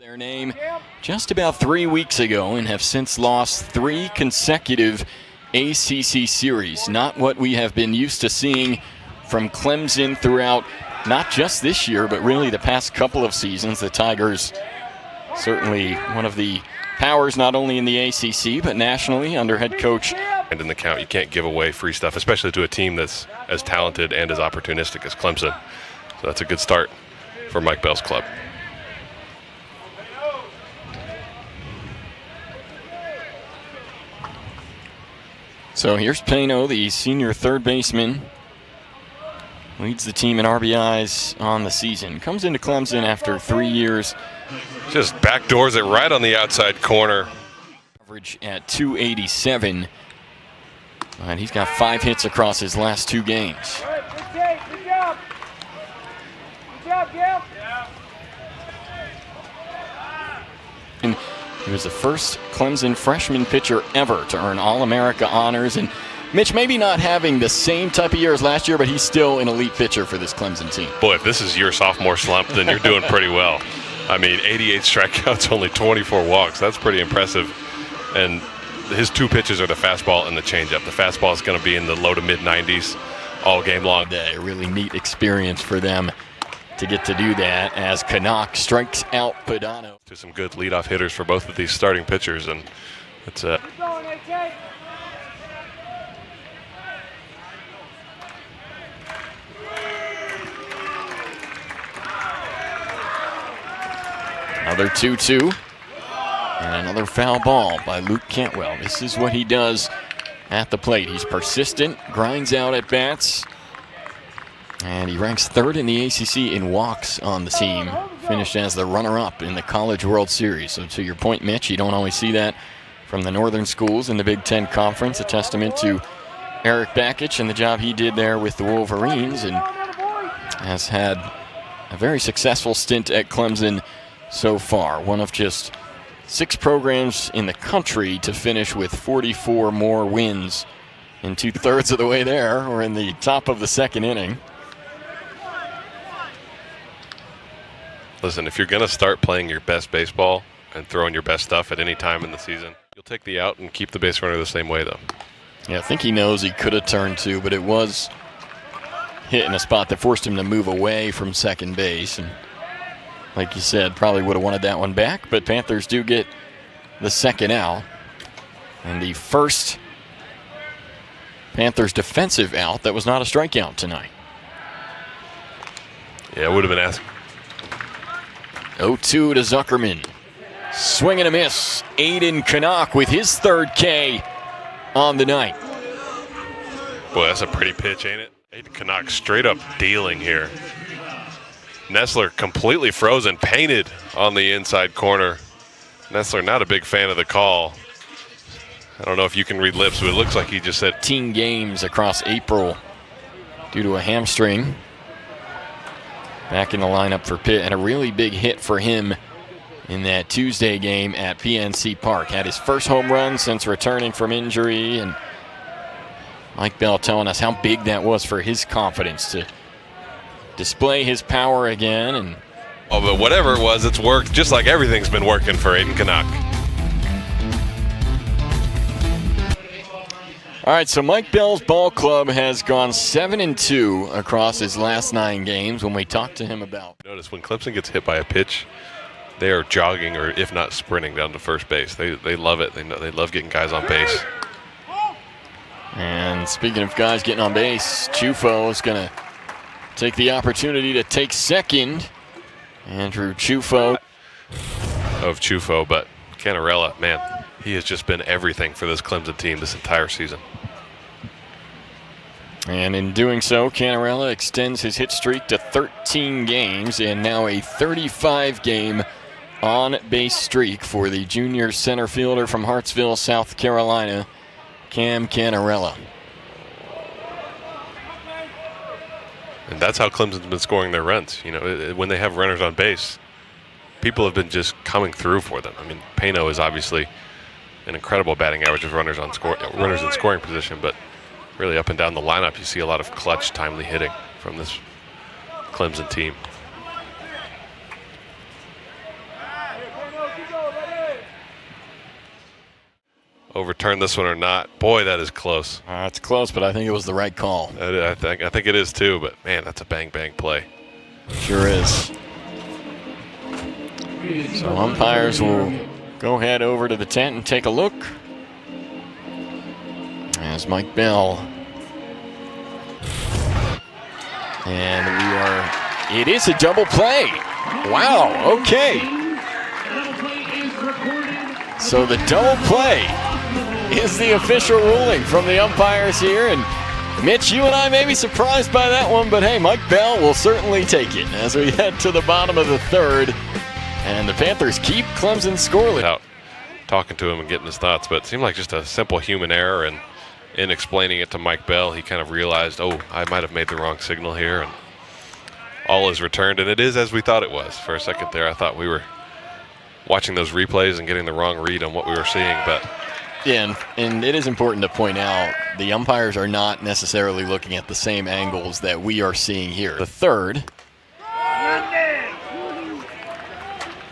Their name just about 3 weeks ago and have since lost 3 consecutive ACC series. Not what we have been used to seeing from Clemson throughout not just this year, but really the past couple of seasons. The Tigers certainly one of the powers not only in the ACC but nationally under head coach. And in the count, you can't give away free stuff, especially to a team that's as talented and as opportunistic as Clemson. So that's a good start for Mike Bell's club. So here's Pano, the senior third baseman. Leads the team in RBIs on the season. Comes into Clemson after 3 years. Just backdoors it right on the outside corner. Average at .287. And he's got 5 hits across his last 2 games. All right, good job. Good job, Gil. And he was the first Clemson freshman pitcher ever to earn All-America honors. And Mitch, maybe not having the same type of year as last year, but he's still an elite pitcher for this Clemson team. Boy, if this is your sophomore slump, then you're doing pretty well. I mean, 88 strikeouts, only 24 walks. That's pretty impressive. And his 2 pitches are the fastball and the changeup. The fastball is going to be in the low to mid-90s all game long. A really neat experience for them to get to do that as Canuck strikes out Padano. To some good leadoff hitters for both of these starting pitchers, and it's Keep going, AK. Another 2-2. And another foul ball by Luke Cantwell. This is what he does at the plate. He's persistent, grinds out at bats, and he ranks 3rd in the ACC in walks on the team. Finished as the runner-up in the College World Series. So to your point, Mitch, you don't always see that from the northern schools in the Big Ten Conference. A testament to Eric Bakich and the job he did there with the Wolverines, and has had a very successful stint at Clemson so far. One of just 6 programs in the country to finish with 44 more wins in 2/3 of the way there, or in the top of the 2nd inning. Listen, if you're going to start playing your best baseball and throwing your best stuff at any time in the season, you'll take the out and keep the base runner the same way, though. Yeah, I think he knows he could have turned 2, but it was hit in a spot that forced him to move away from second base. And like you said, probably would have wanted that one back, but Panthers do get the 2nd out. And the first Panthers defensive out that was not a strikeout tonight. Yeah, it would have been asked. 0-2 to Zuckerman. Swing and a miss. Aiden Canuck with his 3rd K on the night. Boy, that's a pretty pitch, ain't it? Aiden Canuck straight up dealing here. Nessler completely frozen, painted on the inside corner. Nessler not a big fan of the call. I don't know if you can read lips, but it looks like he just said 18 games across April due to a hamstring. Back in the lineup for Pitt, and a really big hit for him in that Tuesday game at PNC Park. Had his first home run since returning from injury, and Mike Bell telling us how big that was for his confidence to display his power again. And oh, but whatever it was, it's worked just like everything's been working for Aiden Canuck. all right, so Mike Bell's ball club has gone 7-2 across his last 9 games. When we talked to him about, Notice when Clemson gets hit by a pitch, they are jogging or if not sprinting down to first base. They love it. They love getting guys on base. and speaking of guys getting on base, Chufo is going to take the opportunity to take second. Andrew Chufo. Of Chufo, but Canarella, man, he has just been everything for this Clemson team this entire season. And in doing so, Canarella extends his hit streak to 13 games and now a 35-game on-base streak for the junior center fielder from Hartsville, South Carolina, Cam Canarella. And that's how Clemson's been scoring their runs. You know, when they have runners on base, people have been just coming through for them. I mean, Pano is obviously an incredible batting average of runners in scoring position, but really up and down the lineup, you see a lot of clutch, timely hitting from this Clemson team. overturn this one or not. Boy, that is close. It's close, but I think it was the right call. I think it is too, but man, that's a bang play. Sure is. So umpires will go head over to the tent and take a look. As Mike Bell. And it is a double play. Wow, okay. So the double play is the official ruling from the umpires here. And Mitch, you and I may be surprised by that one, but hey, Mike Bell will certainly take it as we head to the bottom of the third. And the Panthers keep Clemson scoreless. Out talking to him and getting his thoughts, but it seemed like just a simple human error. And in explaining it to Mike Bell, he kind of realized, oh, I might have made the wrong signal here. And all is returned, and it is as we thought it was. For a second there, I thought we were watching those replays and getting the wrong read on what we were seeing, but yeah, and it is important to point out the umpires are not necessarily looking at the same angles that we are seeing here. The third,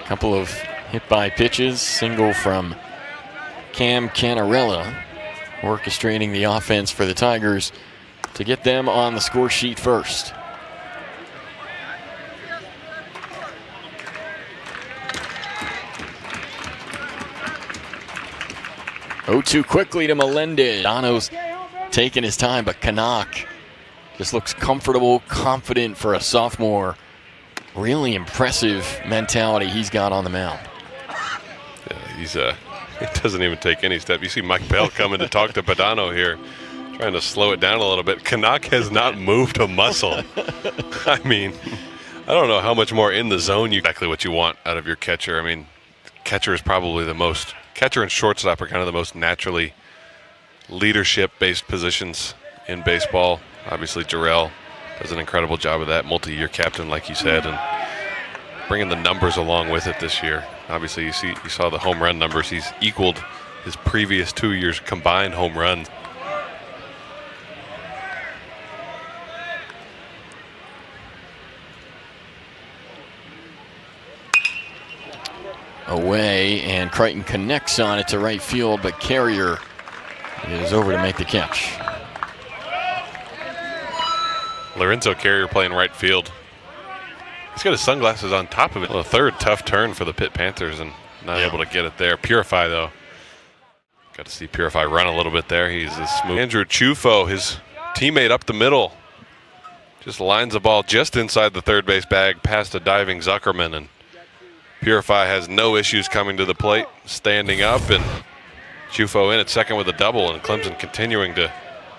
couple of hit-by pitches, single from Cam Canarella, orchestrating the offense for the Tigers to get them on the score sheet first. Oh, quickly to Melendez. Dono's taking his time, but Canuck just looks comfortable, confident for a sophomore. Really impressive mentality he's got on the mound. Yeah, he doesn't even take any step. You see Mike Bell coming to talk to Badano here, trying to slow it down a little bit. Canuck has not moved a muscle. I mean, I don't know how much more in the zone exactly what you want out of your catcher. I mean, catcher is probably the most. Catcher and shortstop are kind of the most naturally leadership-based positions in baseball. Obviously, Jarrell does an incredible job of that, multi-year captain, like you said, and bringing the numbers along with it this year. Obviously, you saw the home run numbers. He's equaled his previous 2 years combined home runs. Away, and Crichton connects on it to right field, but Carrier is over to make the catch. Lorenzo Carrier playing right field. He's got his sunglasses on top of it. Well, a third tough turn for the Pitt Panthers and not able to get it there. Purify, though. Got to see Purify run a little bit there. He's a smooth. Andrew Chufo, his teammate up the middle, just lines the ball just inside the third base bag past a diving Zuckerman, and Purify has no issues coming to the plate, standing up, and Chufo in at second with a double, and Clemson continuing to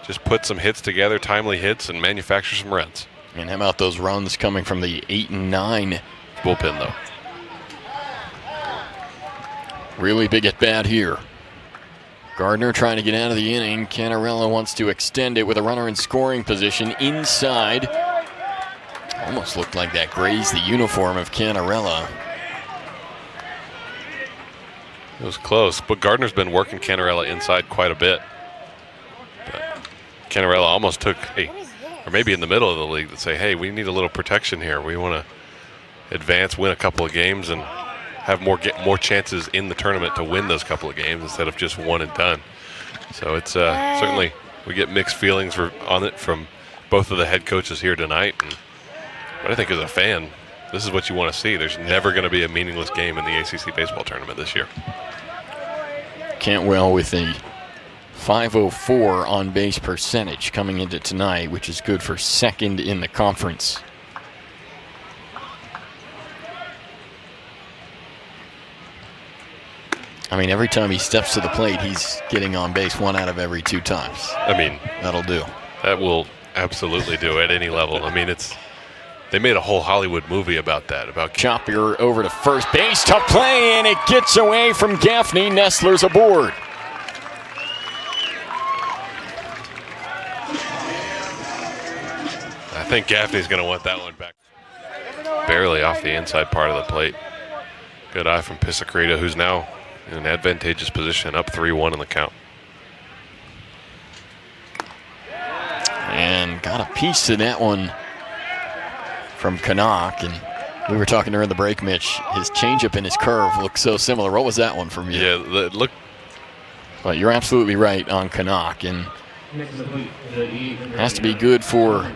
just put some hits together, timely hits, and manufacture some runs. And how about those runs coming from the 8 and 9 bullpen, though? Really big at bat here. Gardner trying to get out of the inning. Canarella wants to extend it with a runner in scoring position inside. Almost looked like that grazed the uniform of Canarella. It was close, but Gardner's been working Canarella inside quite a bit. But Canarella almost took, or maybe in the middle of the league, to say, hey, we need a little protection here. We want to advance, win a couple of games, and have more chances in the tournament to win those couple of games instead of just one and done. So it's certainly, we get mixed feelings on it from both of the head coaches here tonight. But I think as a fan, this is what you want to see. There's never going to be a meaningless game in the ACC baseball tournament this year. Cantwell with a .504 on base percentage coming into tonight, which is good for second in the conference. I mean, every time he steps to the plate, he's getting on base 1 out of every 2 times. I mean, that'll do. That will absolutely do at any level. I mean, they made a whole Hollywood movie about that. About Chopper over to first base, tough play, and it gets away from Gaffney. Nestler's aboard. I think Gaffney's going to want that one back. Barely off the inside part of the plate. Good eye from Pisacreta, who's now in an advantageous position, up 3-1 in the count. And got a piece to that one from Canuck, and we were talking during the break, Mitch, his changeup and his curve look so similar. What was that one from you? Yeah, it looked But you're absolutely right on Canuck, and has to be good for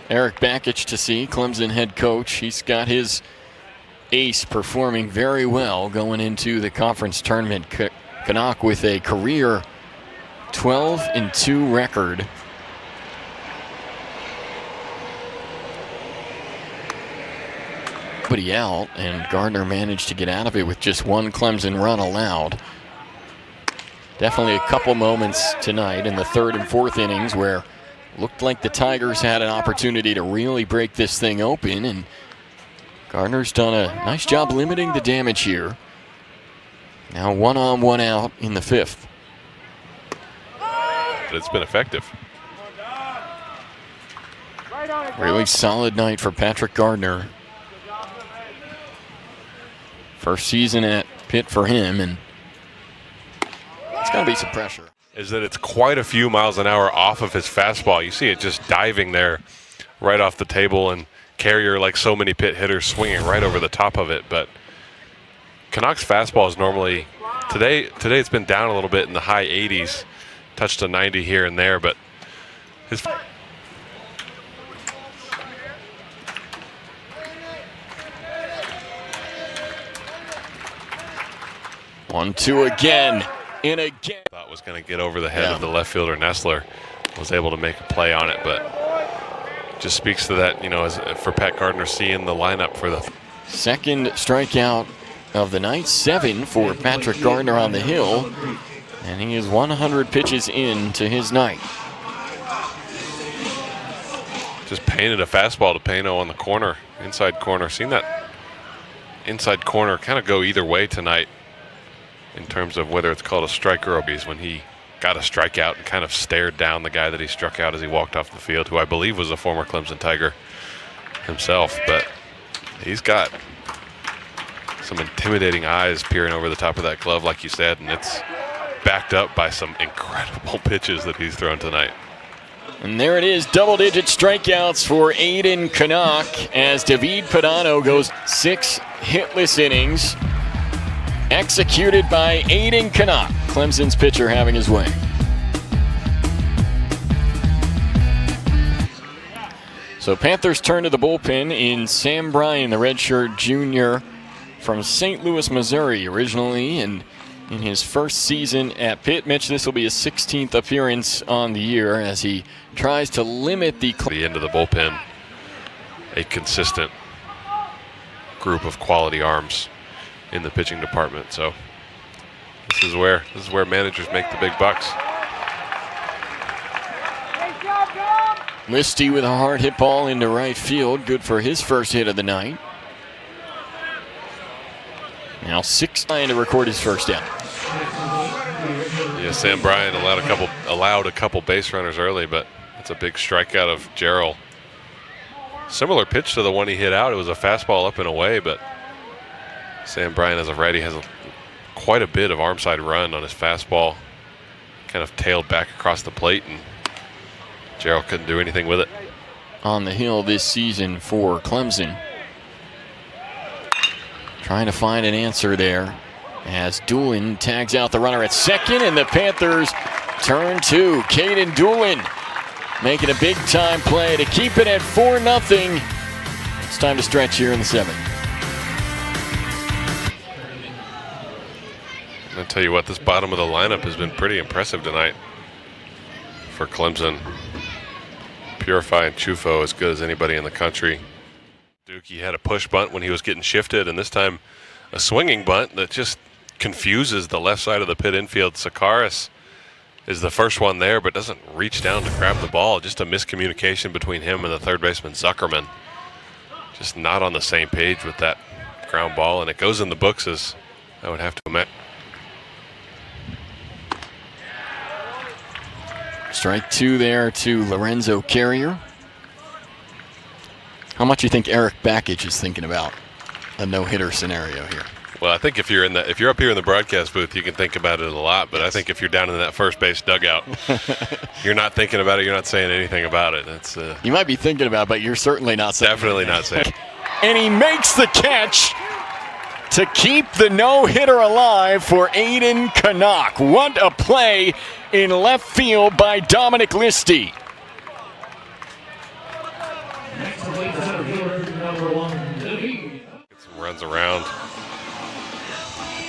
Eric Bakich to see. Clemson head coach, he's got his ace performing very well going into the conference tournament. Canuck with a career 12-2 record. Nobody out, and Gardner managed to get out of it with just one Clemson run allowed. Definitely a couple moments tonight in the third and fourth innings where looked like the Tigers had an opportunity to really break this thing open, and Gardner's done a nice job limiting the damage here. Now 1 on, 1 out in the fifth. But it's been effective. Really solid night for Patrick Gardner. First season at Pitt for him, and it's got to be some pressure. Is that it's quite a few miles an hour off of his fastball. You see it just diving there right off the table, and Carrier, like so many Pitt hitters, swinging right over the top of it. But Canucks fastball is normally, today it's been down a little bit in the high 80s, touched a 90 here and there, but his 1-2 again. And again. Thought was going to get over the head of the left fielder Nestler. Was able to make a play on it, but just speaks to that, you know, as for Pat Gardner seeing the lineup for the second strikeout of the night, 7 for Patrick Gardner on the hill, and he is 100 pitches into his night. Just painted a fastball to Pano on the corner, inside corner. Seen that inside corner kind of go either way tonight in terms of whether it's called a strike or a bees, when he got a strikeout and kind of stared down the guy that he struck out as he walked off the field, who I believe was a former Clemson Tiger himself. But he's got some intimidating eyes peering over the top of that glove, like you said, and it's backed up by some incredible pitches that he's thrown tonight. And there it is, double-digit strikeouts for Aiden Canuck as David Padano goes 6 hitless innings. Executed by Aiden Canuck. Clemson's pitcher having his way. So Panthers turn to the bullpen in Sam Bryan, the redshirt junior from St. Louis, Missouri, originally, and in his first season at Pitt. Mitch, this will be his 16th appearance on the year as he tries to limit the end of the bullpen. A consistent group of quality arms in the pitching department. So this is where managers make the big bucks. Listy with a hard hit ball into right field. Good for his first hit of the night. Now 6-9 to record his first down. Yeah, Sam Bryan allowed a couple base runners early, but that's a big strikeout of Gerald. Similar pitch to the one he hit out. It was a fastball up and away, but Sam Bryan, as of righty, has quite a bit of arm side run on his fastball. Kind of tailed back across the plate, and Gerald couldn't do anything with it. On the hill this season for Clemson. Trying to find an answer there as Doolin tags out the runner at second, and the Panthers turn to Caden Doolin, making a big-time play to keep it at 4-0. It's time to stretch here in the 7th. I'll tell you what, this bottom of the lineup has been pretty impressive tonight for Clemson. Purify and Chufo as good as anybody in the country. Dookie had a push bunt when he was getting shifted, and this time a swinging bunt that just confuses the left side of the Pitt infield. Sakaris is the first one there, but doesn't reach down to grab the ball. Just a miscommunication between him and the third baseman, Zuckerman. Just not on the same page with that ground ball, and it goes in the books as I would have to admit. Strike 2 there to Lorenzo Carrier. How much do you think Eric Bakich is thinking about a no-hitter scenario here? Well, I think if you're up here in the broadcast booth, you can think about it a lot. But yes. I think if you're down in that first base dugout, you're not thinking about it. You're not saying anything about it. It's you might be thinking about it, but you're certainly not saying definitely anything. Not saying. And he makes the catch to keep the no-hitter alive for Aiden Canuck. What a play in left field by Dominic Listy. Get some runs around.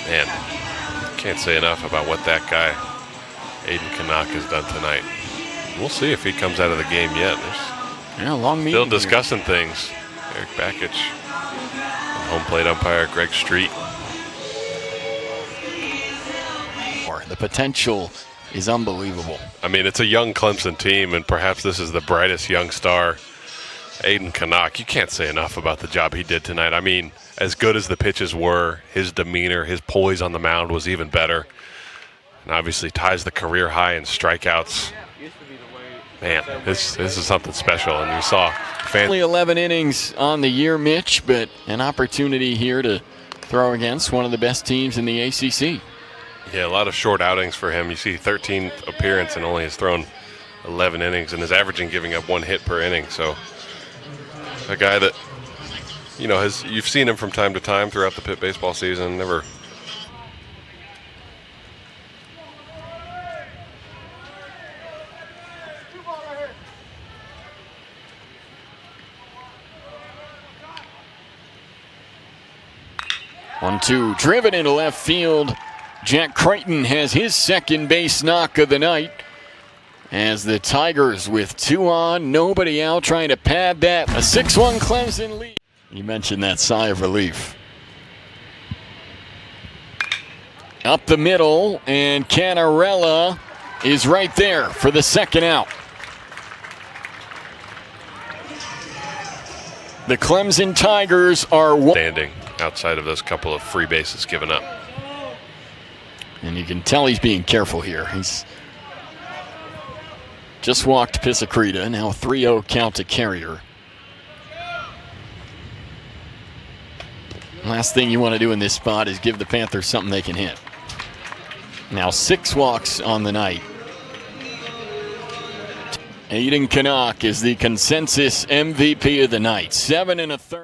Man, can't say enough about what that guy, Aiden Canuck, has done tonight. We'll see if he comes out of the game yet. Yeah, long meeting. Still discussing things. Eric Bakich, home plate umpire Greg Street. The potential is unbelievable. I mean, it's a young Clemson team, and perhaps this is the brightest young star, Aiden Canuck. You can't say enough about the job he did tonight. I mean, as good as the pitches were, his demeanor, his poise on the mound was even better. And obviously ties the career high in strikeouts. Man, this is something special, and you saw fans. Only 11 innings on the year, Mitch, but an opportunity here to throw against one of the best teams in the ACC. Yeah, a lot of short outings for him. You see 13th appearance and only has thrown 11 innings and is averaging giving up 1 hit per inning. So a guy that, you know, you've seen him from time to time throughout the Pitt baseball season. Never. One-two, driven into left field. Jack Creighton has his second base knock of the night as the Tigers with 2 on, nobody out, trying to pad that. A 6-1 Clemson lead. You mentioned that sigh of relief. Up the middle, and Canarella is right there for the second out. The Clemson Tigers are Standing outside of those couple of free bases given up. And you can tell he's being careful here. He's just walked Pisacreta, now 3-0 count to Carrier. Last thing you want to do in this spot is give the Panthers something they can hit. Now 6 walks on the night. Aiden Canuck is the consensus MVP of the night. 7 1/3.